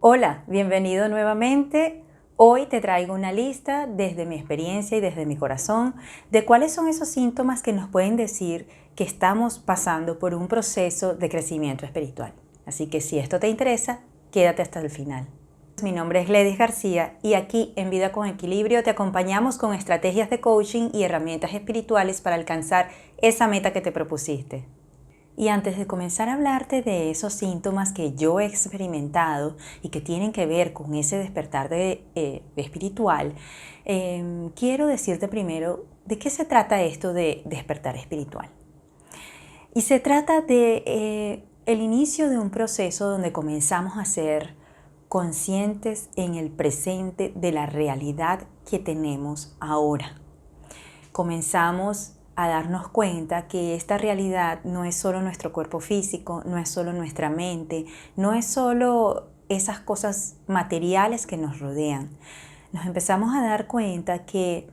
Hola, bienvenido nuevamente. Hoy te traigo una lista desde mi experiencia y desde mi corazón de cuáles son esos síntomas que nos pueden decir que estamos pasando por un proceso de crecimiento espiritual. Así que si esto te interesa, quédate hasta el final. Mi nombre es Gledys García y aquí en Vida con Equilibrio te acompañamos con estrategias de coaching y herramientas espirituales para alcanzar esa meta que te propusiste. Y antes de comenzar a hablarte de esos síntomas que yo he experimentado y que tienen que ver con ese despertar espiritual, quiero decirte primero de qué se trata esto de despertar espiritual. Y se trata de el inicio de un proceso donde comenzamos a ser conscientes en el presente de la realidad que tenemos ahora. Comenzamos a darnos cuenta que esta realidad no es solo nuestro cuerpo físico, no es solo nuestra mente, no es solo esas cosas materiales que nos rodean. Nos empezamos a dar cuenta que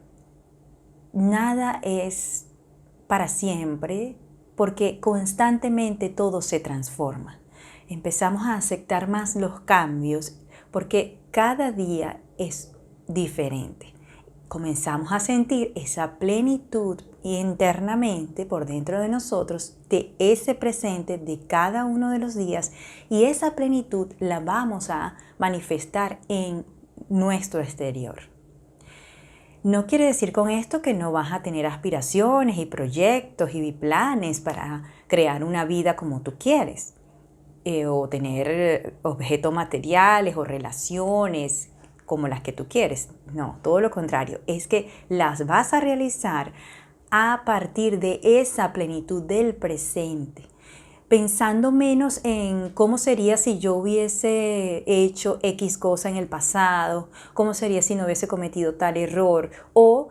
nada es para siempre porque constantemente todo se transforma. Empezamos a aceptar más los cambios porque cada día es diferente. Comenzamos a sentir esa plenitud internamente por dentro de nosotros de ese presente de cada uno de los días, y esa plenitud la vamos a manifestar en nuestro exterior. No quiere decir con esto que no vas a tener aspiraciones y proyectos y planes para crear una vida como tú quieres, o tener objetos materiales o relaciones como las que tú quieres. No, todo lo contrario, es que las vas a realizar a partir de esa plenitud del presente, pensando menos en cómo sería si yo hubiese hecho X cosa en el pasado, cómo sería si no hubiese cometido tal error, o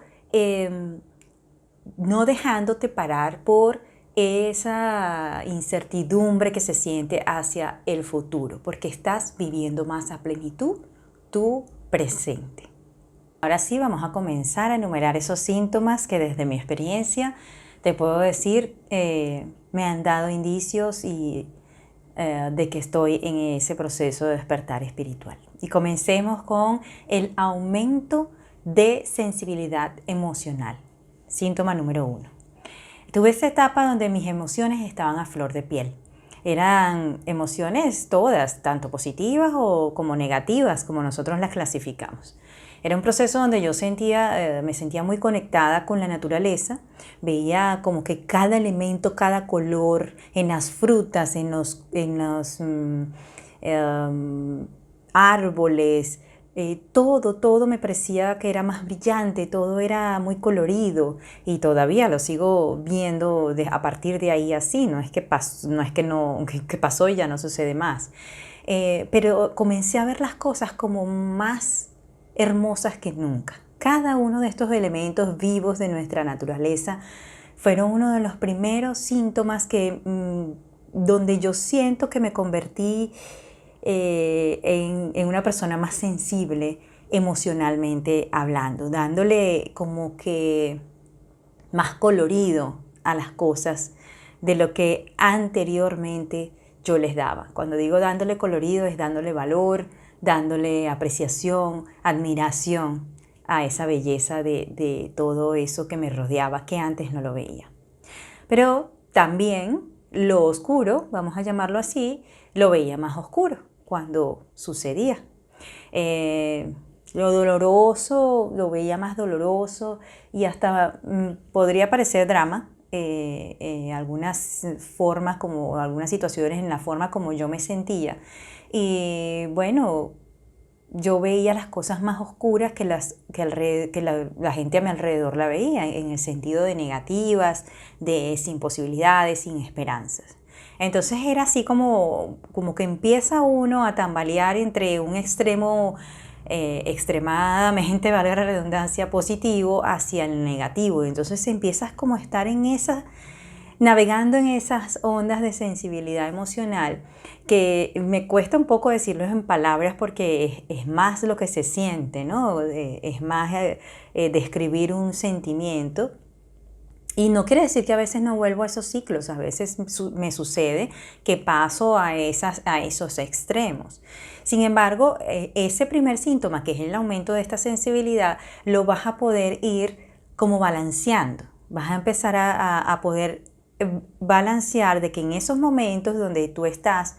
no dejándote parar por esa incertidumbre que se siente hacia el futuro, porque estás viviendo más a plenitud tu presente. Ahora sí, vamos a comenzar a enumerar esos síntomas que desde mi experiencia te puedo decir me han dado indicios de que estoy en ese proceso de despertar espiritual. Y comencemos con el aumento de sensibilidad emocional. Síntoma número 1. Tuve esa etapa donde mis emociones estaban a flor de piel. Eran emociones todas, tanto positivas como negativas, como nosotros las clasificamos. Era un proceso donde yo me sentía muy conectada con la naturaleza. Veía como que cada elemento, cada color en las frutas, en los árboles, todo me parecía que era más brillante, todo era muy colorido, y todavía lo sigo viendo a partir de ahí así. No es que pasó y ya no sucede más. Pero comencé a ver las cosas como más hermosas que nunca. Cada uno de estos elementos vivos de nuestra naturaleza fueron uno de los primeros síntomas donde yo siento que me convertí en una persona más sensible emocionalmente hablando, dándole como que más colorido a las cosas de lo que anteriormente yo les daba. Cuando digo dándole colorido, es dándole valor, dándole apreciación, admiración a esa belleza de todo eso que me rodeaba, que antes no lo veía. Pero también lo oscuro, vamos a llamarlo así, lo veía más oscuro cuando sucedía. Lo doloroso lo veía más doloroso, y hasta podría parecer drama, algunas formas, como algunas situaciones en la forma como yo me sentía. Y bueno, yo veía las cosas más oscuras que la gente a mi alrededor la veía, en el sentido de negativas, de sin posibilidades, sin esperanzas. Entonces era así como que empieza uno a tambalear entre un extremo extremadamente, valga la redundancia, positivo hacia el negativo. Entonces empiezas como a estar navegando en esas ondas de sensibilidad emocional, que me cuesta un poco decirlo en palabras porque es más lo que se siente, ¿no? Es más describir un sentimiento. Y no quiere decir que a veces no vuelvo a esos ciclos, a veces me sucede que paso a esos extremos. Sin embargo, ese primer síntoma, que es el aumento de esta sensibilidad, lo vas a poder ir como balanceando. Vas a empezar a poder balancear de que en esos momentos donde tú estás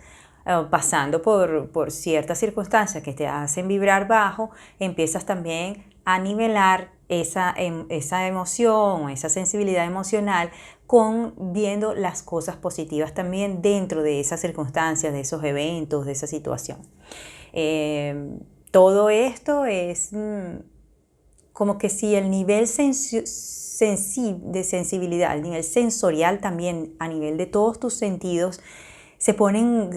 pasando por ciertas circunstancias que te hacen vibrar bajo, empiezas también a nivelar esa emoción, esa sensibilidad emocional con viendo las cosas positivas también dentro de esas circunstancias, de esos eventos, de esa situación. Todo esto es como que si el nivel de sensibilidad, el nivel sensorial también a nivel de todos tus sentidos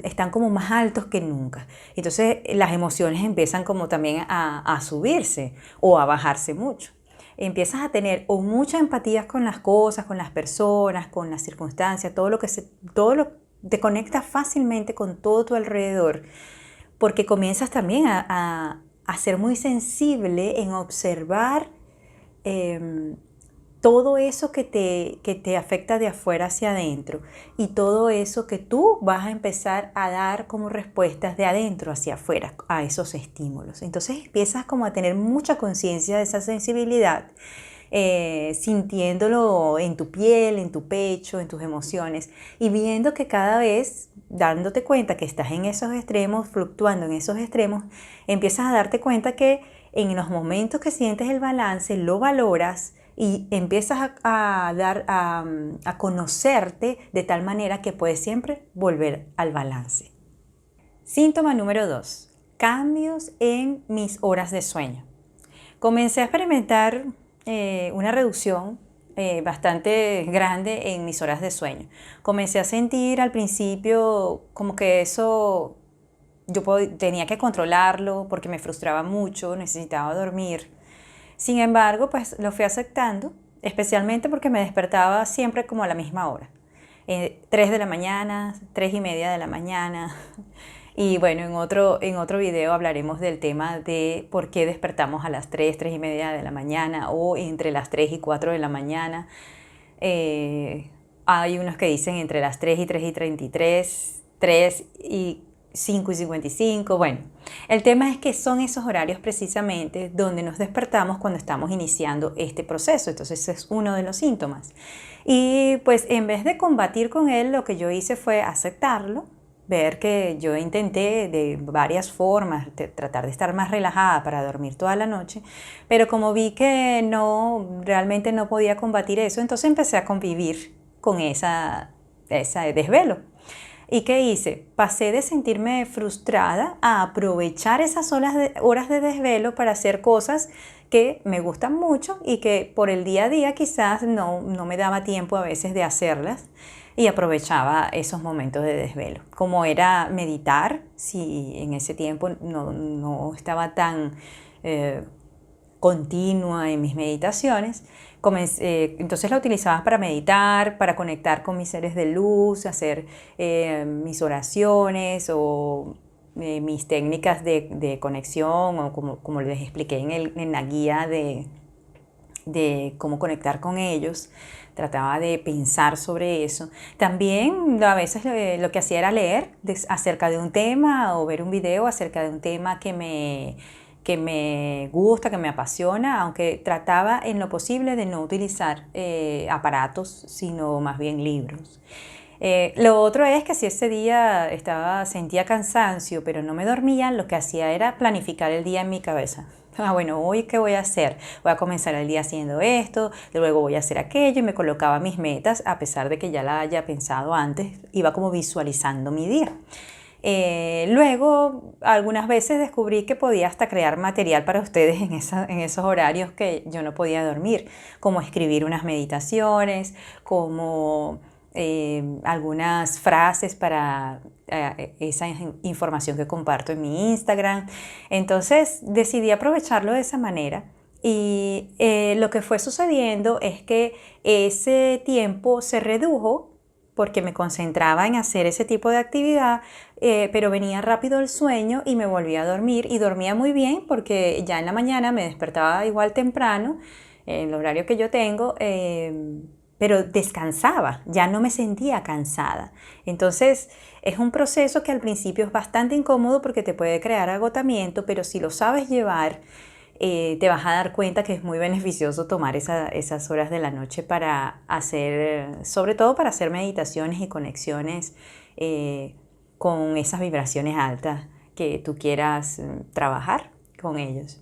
están como más altos que nunca. Entonces las emociones empiezan como también a subirse o a bajarse mucho. Empiezas a tener o mucha empatía con las cosas, con las personas, con las circunstancias, te conectas fácilmente con todo tu alrededor, porque comienzas también a ser muy sensible en observar todo eso que te afecta de afuera hacia adentro y todo eso que tú vas a empezar a dar como respuestas de adentro hacia afuera a esos estímulos. Entonces empiezas como a tener mucha conciencia de esa sensibilidad, sintiéndolo en tu piel, en tu pecho, en tus emociones y viendo que cada vez, dándote cuenta que estás en esos extremos, fluctuando en esos extremos, empiezas a darte cuenta que en los momentos que sientes el balance, lo valoras y empiezas a conocerte de tal manera que puedes siempre volver al balance. Síntoma número 2. Cambios en mis horas de sueño. Comencé a experimentar una reducción bastante grande en mis horas de sueño. Comencé a sentir al principio como que eso yo tenía que controlarlo porque me frustraba mucho, necesitaba dormir. Sin embargo, pues lo fui aceptando, especialmente porque me despertaba siempre como a la misma hora. 3 de la mañana, 3:30 de la mañana. Y bueno, en otro video hablaremos del tema de por qué despertamos a las 3:30 de la mañana o entre las 3 y 4 de la mañana. Hay unos que dicen entre las 3 y 3:33, 3 y 5:55. Bueno, el tema es que son esos horarios precisamente donde nos despertamos cuando estamos iniciando este proceso. Entonces ese es uno de los síntomas. Y pues en vez de combatir con él, lo que yo hice fue aceptarlo, ver que yo intenté de varias formas tratar de estar más relajada para dormir toda la noche, pero como vi que realmente no podía combatir eso, entonces empecé a convivir con ese desvelo. ¿Y qué hice? Pasé de sentirme frustrada a aprovechar esas horas de desvelo para hacer cosas que me gustan mucho y que por el día a día quizás no me daba tiempo a veces de hacerlas, y aprovechaba esos momentos de desvelo. Como era meditar, si en ese tiempo no estaba tan continua en mis meditaciones, entonces la utilizaba para meditar, para conectar con mis seres de luz, hacer mis oraciones o mis técnicas de conexión, o como les expliqué en la guía de cómo conectar con ellos. Trataba de pensar sobre eso. También a veces lo que hacía era leer acerca de un tema o ver un video acerca de un tema que me gusta, que me apasiona, aunque trataba en lo posible de no utilizar aparatos, sino más bien libros. Lo otro es que si ese día sentía cansancio, pero no me dormía, lo que hacía era planificar el día en mi cabeza. Bueno, hoy ¿qué voy a hacer? Voy a comenzar el día haciendo esto, luego voy a hacer aquello, y me colocaba mis metas, a pesar de que ya la haya pensado antes, iba como visualizando mi día. Luego, algunas veces descubrí que podía hasta crear material para ustedes en esos horarios que yo no podía dormir, como escribir unas meditaciones, como algunas frases para esa información que comparto en mi Instagram. Entonces decidí aprovecharlo de esa manera, y lo que fue sucediendo es que ese tiempo se redujo porque me concentraba en hacer ese tipo de actividad, pero venía rápido el sueño y me volvía a dormir, y dormía muy bien porque ya en la mañana me despertaba igual temprano, en el horario que yo tengo, pero descansaba, ya no me sentía cansada. Entonces es un proceso que al principio es bastante incómodo porque te puede crear agotamiento, pero si lo sabes llevar, te vas a dar cuenta que es muy beneficioso tomar esas horas de la noche para hacer, sobre todo para hacer meditaciones y conexiones con esas vibraciones altas que tú quieras trabajar con ellos.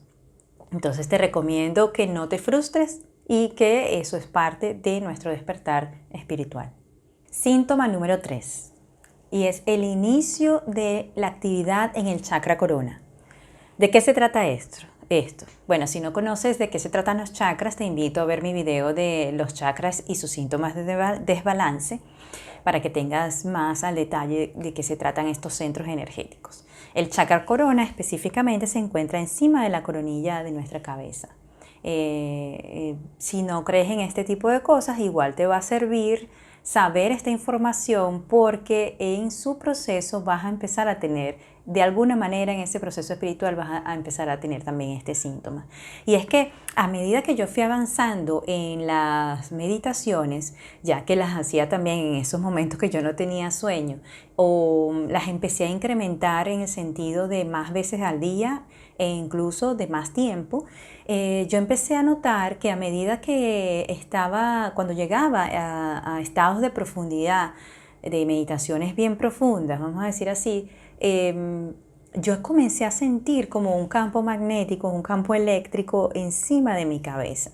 Entonces te recomiendo que no te frustres y que eso es parte de nuestro despertar espiritual. Síntoma número 3, y es el inicio de la actividad en el chakra corona. ¿De qué se trata esto? Bueno, si no conoces de qué se tratan los chakras, te invito a ver mi video de los chakras y sus síntomas de desbalance para que tengas más al detalle de qué se tratan estos centros energéticos. El chakra corona específicamente se encuentra encima de la coronilla de nuestra cabeza. Si no crees en este tipo de cosas, igual te va a servir saber esta información porque en su proceso vas a empezar a tener, de alguna manera en ese proceso espiritual vas a empezar a tener también este síntoma. Y es que a medida que yo fui avanzando en las meditaciones, ya que las hacía también en esos momentos que yo no tenía sueño, o las empecé a incrementar en el sentido de más veces al día e incluso de más tiempo, yo empecé a notar que a medida que cuando llegaba a estados de profundidad, de meditaciones bien profundas, vamos a decir así, yo comencé a sentir como un campo magnético, un campo eléctrico encima de mi cabeza.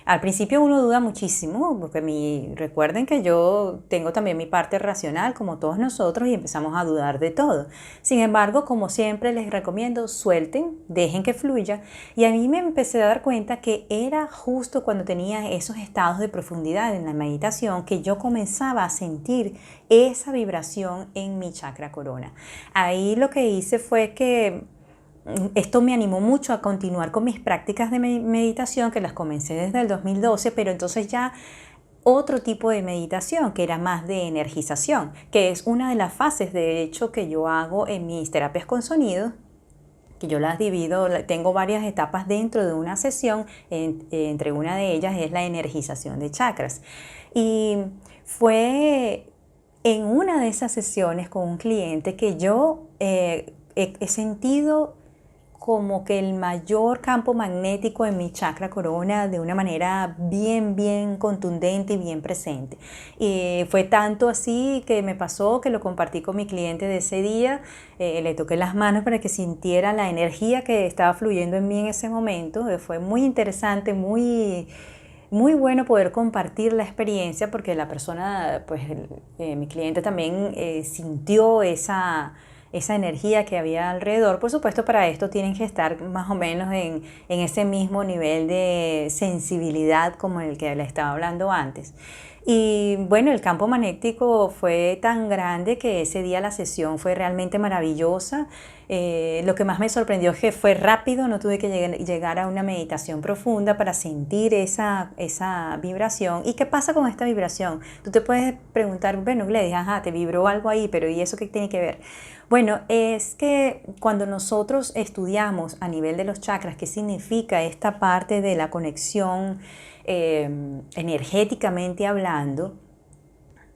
Al principio uno duda muchísimo, porque recuerden que yo tengo también mi parte racional, como todos nosotros, y empezamos a dudar de todo. Sin embargo, como siempre les recomiendo, suelten, dejen que fluya. Y a mí me empecé a dar cuenta que era justo cuando tenía esos estados de profundidad en la meditación que yo comenzaba a sentir esa vibración en mi chakra corona. Ahí lo que hice fue que esto me animó mucho a continuar con mis prácticas de meditación, que las comencé desde el 2012, pero entonces ya otro tipo de meditación que era más de energización, que es una de las fases de hecho que yo hago en mis terapias con sonido, que yo las divido, tengo varias etapas dentro de una sesión, entre una de ellas es la energización de chakras. Y fue en una de esas sesiones con un cliente que yo he sentido como que el mayor campo magnético en mi chakra corona de una manera bien contundente y bien presente. Y fue tanto así que me pasó que lo compartí con mi cliente de ese día, le toqué las manos para que sintiera la energía que estaba fluyendo en mí en ese momento. Fue muy interesante, muy bueno poder compartir la experiencia porque la persona, pues mi cliente también sintió esa energía que había alrededor. Por supuesto, para esto tienen que estar más o menos en ese mismo nivel de sensibilidad como el que le estaba hablando antes. Y bueno, el campo magnético fue tan grande que ese día la sesión fue realmente maravillosa. Lo que más me sorprendió es que fue rápido, no tuve que llegar a una meditación profunda para sentir esa vibración. ¿Y qué pasa con esta vibración? Tú te puedes preguntar, bueno, Gladys, ajá, te vibró algo ahí, pero ¿y eso qué tiene que ver? Bueno, es que cuando nosotros estudiamos a nivel de los chakras qué significa esta parte de la conexión energéticamente hablando,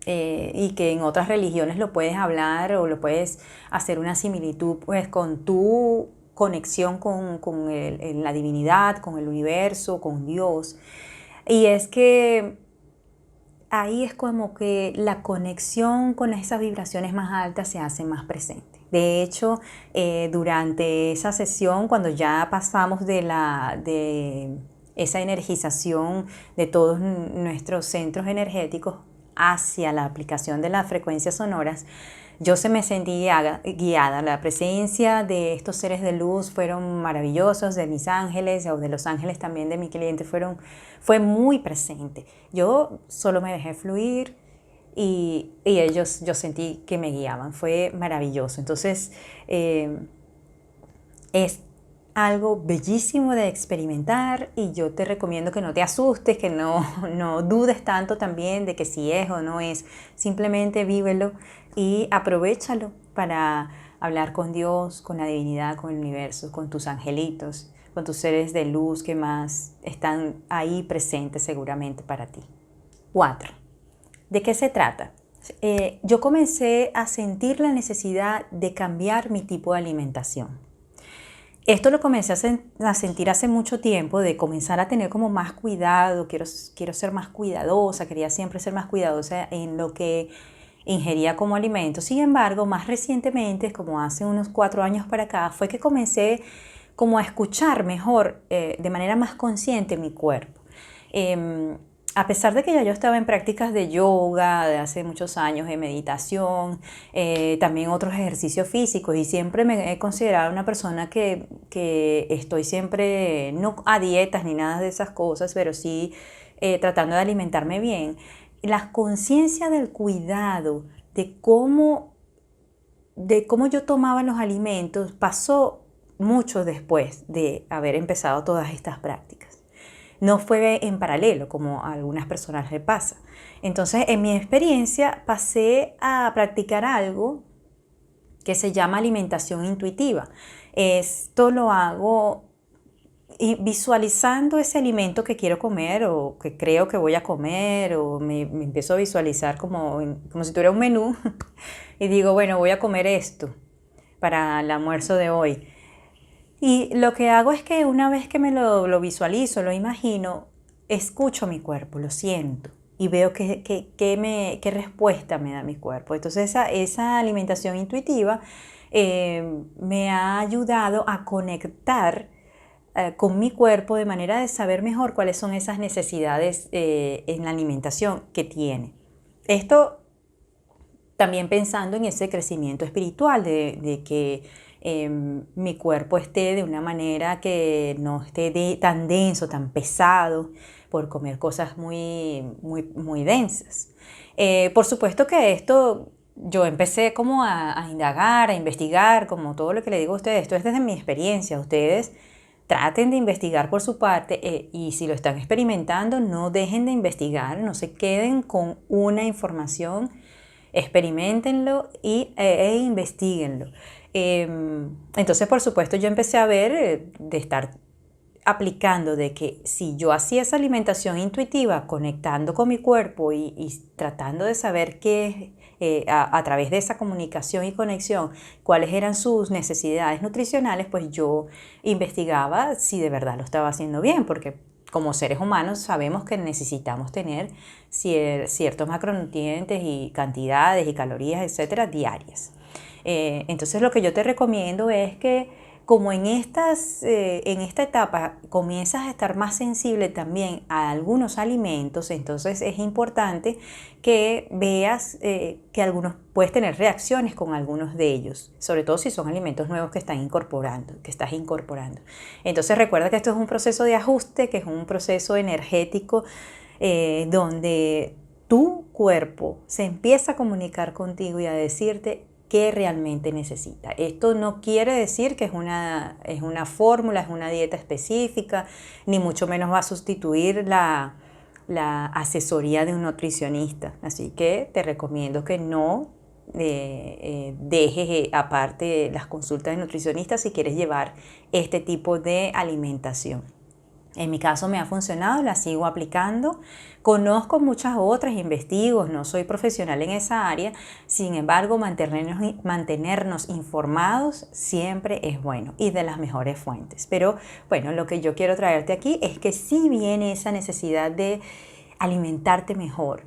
y que en otras religiones lo puedes hablar o lo puedes hacer una similitud pues con tu conexión con la divinidad, con el universo, con Dios. Y es que ahí es como que la conexión con esas vibraciones más altas se hace más presente. De hecho, durante esa sesión, cuando ya pasamos de esa energización de todos nuestros centros energéticos hacia la aplicación de las frecuencias sonoras, yo me sentí guiada. La presencia de estos seres de luz fueron maravillosos, de mis ángeles o de los ángeles también de mi cliente fue muy presente. Yo solo me dejé fluir y ellos, yo sentí que me guiaban, fue maravilloso. Entonces, es algo bellísimo de experimentar y yo te recomiendo que no te asustes, que no dudes tanto también de que si es o no es. Simplemente vívelo y aprovéchalo para hablar con Dios, con la divinidad, con el universo, con tus angelitos, con tus seres de luz que más están ahí presentes seguramente para ti. 4. ¿De qué se trata? Yo comencé a sentir la necesidad de cambiar mi tipo de alimentación. Esto lo comencé a sentir hace mucho tiempo, de comenzar a tener como más cuidado, quiero ser más cuidadosa, quería siempre ser más cuidadosa en lo que ingería como alimento. Sin embargo, más recientemente, como hace unos 4 años para acá, fue que comencé como a escuchar mejor, de manera más consciente mi cuerpo. A pesar de que ya yo estaba en prácticas de yoga de hace muchos años, de meditación, también otros ejercicios físicos, y siempre me he considerado una persona que estoy siempre, no a dietas ni nada de esas cosas, pero sí tratando de alimentarme bien. La conciencia del cuidado, de cómo yo tomaba los alimentos, pasó mucho después de haber empezado todas estas prácticas. No fue en paralelo, como a algunas personas les pasa. Entonces, en mi experiencia, pasé a practicar algo que se llama alimentación intuitiva. Esto lo hago visualizando ese alimento que quiero comer o que creo que voy a comer, o me empiezo a visualizar como si tuviera un menú y digo, bueno, voy a comer esto para el almuerzo de hoy. Y lo que hago es que una vez que me lo visualizo, lo imagino, escucho mi cuerpo, lo siento y veo qué respuesta me da mi cuerpo. Entonces esa alimentación intuitiva me ha ayudado a conectar con mi cuerpo, de manera de saber mejor cuáles son esas necesidades en la alimentación que tiene. Esto también pensando en ese crecimiento espiritual, de que mi cuerpo esté de una manera que no esté tan denso, tan pesado, por comer cosas muy densas. Por supuesto que esto yo empecé como a indagar, a investigar, como todo lo que le digo a ustedes. Esto es desde mi experiencia. Ustedes traten de investigar por su parte, y si lo están experimentando, no dejen de investigar, no se queden con una información, experiméntenlo e investiguenlo. Entonces, por supuesto, yo empecé a ver, de estar aplicando, de que si yo hacía esa alimentación intuitiva, conectando con mi cuerpo y tratando de saber a través de esa comunicación y conexión, cuáles eran sus necesidades nutricionales, pues yo investigaba si de verdad lo estaba haciendo bien, porque como seres humanos sabemos que necesitamos tener ciertos macronutrientes y cantidades y calorías, etcétera, diarias. Entonces lo que yo te recomiendo es que, como en esta etapa comienzas a estar más sensible también a algunos alimentos, entonces es importante que veas que algunos puedes tener reacciones con algunos de ellos, sobre todo si son alimentos nuevos que estás incorporando. Entonces recuerda que esto es un proceso de ajuste, que es un proceso energético, donde tu cuerpo se empieza a comunicar contigo y a decirte qué realmente necesita. Esto no quiere decir que es una fórmula, es una dieta específica, ni mucho menos va a sustituir la asesoría de un nutricionista. Así que te recomiendo que no dejes aparte las consultas de nutricionistas si quieres llevar este tipo de alimentación. En mi caso me ha funcionado, la sigo aplicando. Conozco muchas otras, investigo, no soy profesional en esa área. Sin embargo, mantenernos informados siempre es bueno y de las mejores fuentes. Pero bueno, lo que yo quiero traerte aquí es que sí viene esa necesidad de alimentarte mejor,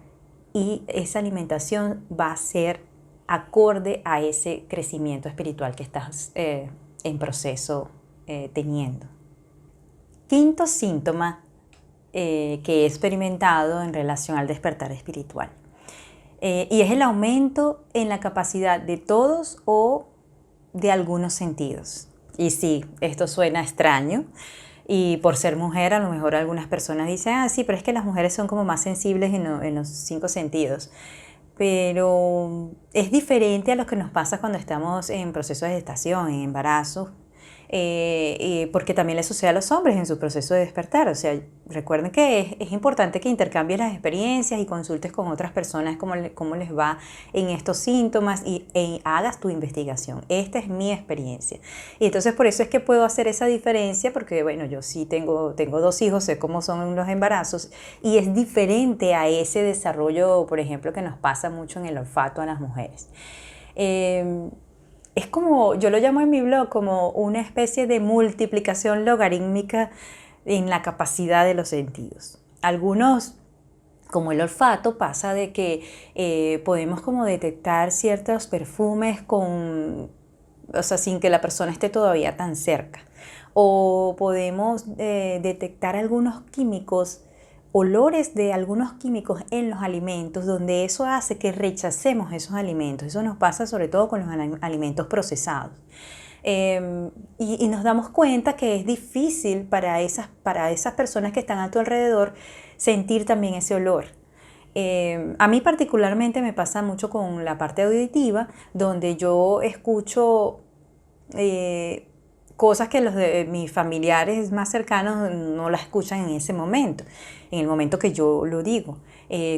y esa alimentación va a ser acorde a ese crecimiento espiritual que estás en proceso teniendo. Quinto síntoma que he experimentado en relación al despertar espiritual, y es el aumento en la capacidad de todos o de algunos sentidos. Y sí, esto suena extraño, y por ser mujer a lo mejor algunas personas dicen, sí, pero es que las mujeres son como más sensibles en los 5 sentidos. Pero es diferente a lo que nos pasa cuando estamos en proceso de gestación, en embarazo. porque también le sucede a los hombres en su proceso de despertar. O sea, recuerden que es importante que intercambies las experiencias y consultes con otras personas cómo les va en estos síntomas y hagas tu investigación. Esta es mi experiencia. Y entonces por eso es que puedo hacer esa diferencia, porque bueno, yo sí tengo 2 hijos, sé cómo son los embarazos y es diferente a ese desarrollo, por ejemplo, que nos pasa mucho en el olfato a las mujeres. Es como, yo lo llamo en mi blog como una especie de multiplicación logarítmica en la capacidad de los sentidos. Algunos, como el olfato, pasa de que podemos como detectar ciertos perfumes o sea, sin que la persona esté todavía tan cerca. O podemos detectar algunos químicos, olores de algunos químicos en los alimentos, donde eso hace que rechacemos esos alimentos. Eso nos pasa sobre todo con los alimentos procesados. Y nos damos cuenta que es difícil para esas personas que están a tu alrededor sentir también ese olor. A mí particularmente me pasa mucho con la parte auditiva, donde yo escucho cosas que los de mis familiares más cercanos no las escuchan en ese momento, en el momento que yo lo digo.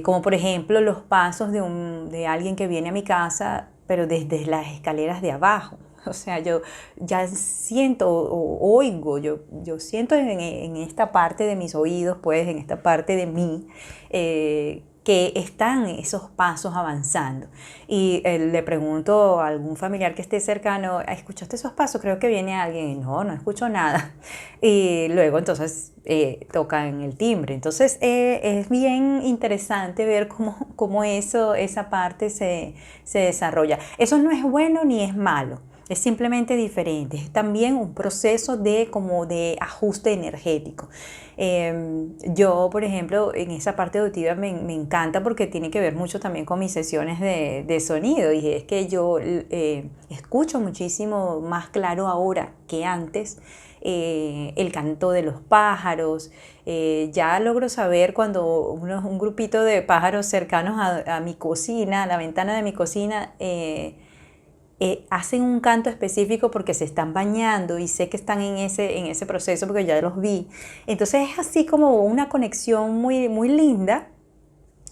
Como por ejemplo los pasos de alguien que viene a mi casa, pero desde las escaleras de abajo. O sea, yo ya siento o oigo, yo siento en esta parte de mis oídos, pues en esta parte de mí, que están esos pasos avanzando. Y le pregunto a algún familiar que esté cercano, ¿escuchaste esos pasos? Creo que viene alguien. Y no escucho nada. Y luego entonces tocan el timbre. Entonces es bien interesante ver cómo esa parte se desarrolla. Eso no es bueno ni es malo. Es simplemente diferente, es también un proceso de ajuste energético. Yo, por ejemplo, en esa parte auditiva me encanta porque tiene que ver mucho también con mis sesiones de sonido, y es que yo escucho muchísimo más claro ahora que antes el canto de los pájaros. Ya logro saber cuando un grupito de pájaros cercanos a mi cocina, a la ventana de mi cocina, hacen un canto específico porque se están bañando y sé que están en ese proceso porque ya los vi. Entonces es así como una conexión muy, muy linda,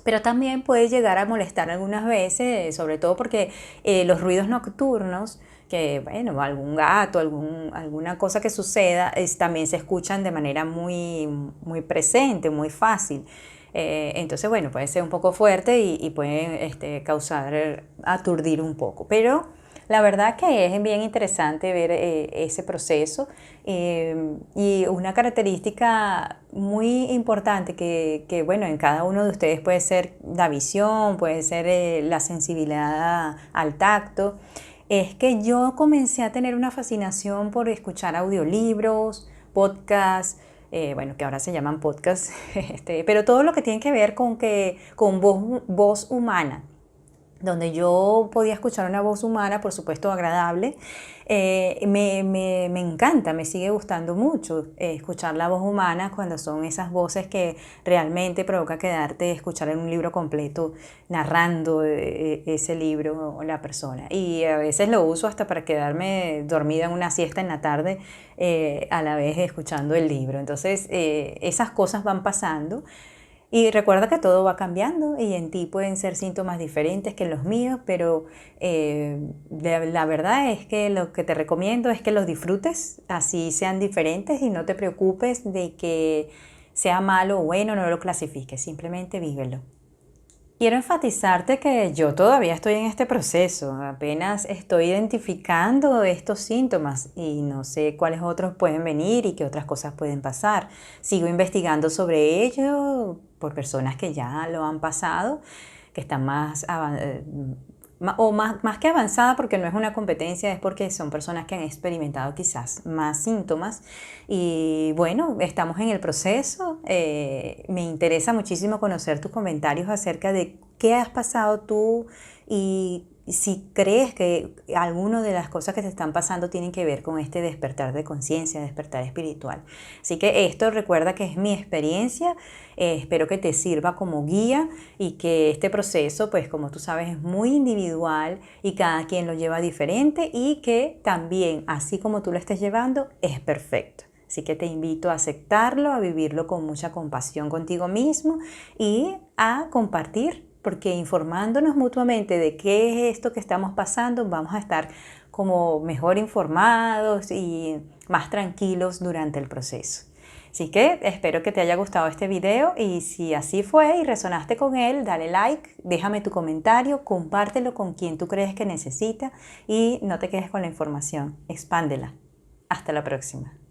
pero también puede llegar a molestar algunas veces, sobre todo porque los ruidos nocturnos, que bueno, algún gato, alguna cosa que suceda, también se escuchan de manera muy, muy presente, muy fácil. Entonces, bueno, puede ser un poco fuerte y puede causar, aturdir un poco, pero la verdad que es bien interesante ver ese proceso, y una característica muy importante que, bueno, en cada uno de ustedes puede ser la visión, puede ser la sensibilidad al tacto, es que yo comencé a tener una fascinación por escuchar audiolibros, podcasts, bueno, que ahora se llaman podcasts, pero todo lo que tiene que ver con voz humana, donde yo podía escuchar una voz humana, por supuesto agradable. Me encanta, me sigue gustando mucho escuchar la voz humana cuando son esas voces que realmente provoca quedarte, escuchar en un libro completo, narrando ese libro o la persona. Y a veces lo uso hasta para quedarme dormida en una siesta en la tarde, a la vez escuchando el libro. Entonces, esas cosas van pasando. Y recuerda que todo va cambiando y en ti pueden ser síntomas diferentes que en los míos, pero la verdad es que lo que te recomiendo es que los disfrutes, así sean diferentes, y no te preocupes de que sea malo o bueno, no lo clasifiques, simplemente vívelo. Quiero enfatizarte que yo todavía estoy en este proceso, apenas estoy identificando estos síntomas y no sé cuáles otros pueden venir y qué otras cosas pueden pasar. Sigo investigando sobre ello por personas que ya lo han pasado, que están más más que avanzada, porque no es una competencia, es porque son personas que han experimentado quizás más síntomas. Y bueno, estamos en el proceso. Me interesa muchísimo conocer tus comentarios acerca de qué has pasado tú y si crees que alguna de las cosas que te están pasando tienen que ver con este despertar de conciencia, despertar espiritual. Así que esto recuerda que es mi experiencia, espero que te sirva como guía y que este proceso, pues como tú sabes, es muy individual y cada quien lo lleva diferente y que también, así como tú lo estés llevando, es perfecto. Así que te invito a aceptarlo, a vivirlo con mucha compasión contigo mismo y a compartir, porque informándonos mutuamente de qué es esto que estamos pasando, vamos a estar como mejor informados y más tranquilos durante el proceso. Así que espero que te haya gustado este video y si así fue y resonaste con él, dale like, déjame tu comentario, compártelo con quien tú crees que necesita y no te quedes con la información, expándela. Hasta la próxima.